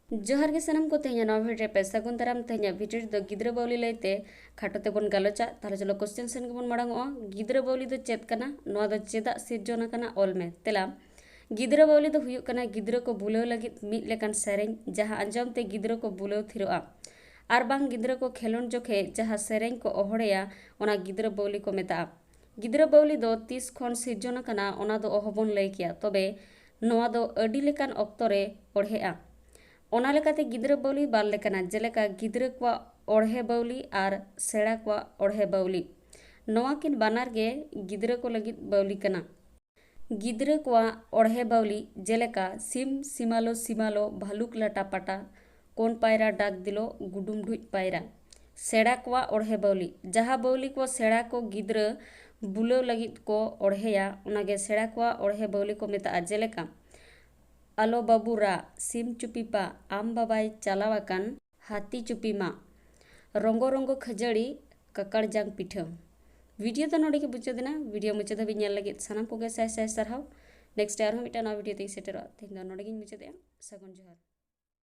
जोहार के सनम को तेहना नवा भिडियो पे सगुन दाराम तेहना भिडियो दो गिद्रा बावली लैते खाटो तेबन गालोचा ताहले चलो क्वेश्चन सेन गेबन माड़ांगो गिद्रा बावली दो चेद कना नोआ दो चेदा सिरजोना कना ऑल में तेला गिद्रा बावली दो हुयुग कना गिद्रा को बुलाव लगित मिद लेकान सेरेñ जहां अंजम ते गिद्रा को बुलाव थिरोआ आर बांग गिद्रा को खेलोन जोखे जहां सेरेñ को ओहड़ेया ओना गिद्रा बावली को मेता गिद्रा बावली दो 30 खन सिरजोना कना ओना दो ओहबन लay किया तबे नोआ दो अडी लेकान ऑक्तो रे ओढ़ेआ ओना लेकाते गिद्रा बावली बार लेकाना जेलेका गिद्रा को ओढ़े बावली आर सेड़ा को ओढ़े बावली नोआ किन बानार गे गिद्रा को लगित बावली कना गिद्रा को ओढ़े बावली जेलेका सिम सिमालो सिमालो भालुक लाटा पाटा कोन पायरा डाक दिलो गुडुम ढुज पायरा सेड़ा को ओढ़े बावली जहाँ बावली को सेड़ा को गिद्रा बुलाव लगित को ओढ़ेया ओनागे सेड़ा को ओढ़े बावली को मेता जेलेका आलो बाबूरा सिम चुपीपा आम बाबाई चालावाकान हाथी चुपीमा रंगो रंगो खजाड़ी ककड़ जांग पिठा वीडियो तो नोड़े के बुझे देना वीडियो मुझे धाबी नेल लगे सानाम को साय साय सारहाव नेक्स्ट आर मिटा नवा वीडियो ते सेटरो तेहना नोड़े गिन मुझे दे सगुन जोहार।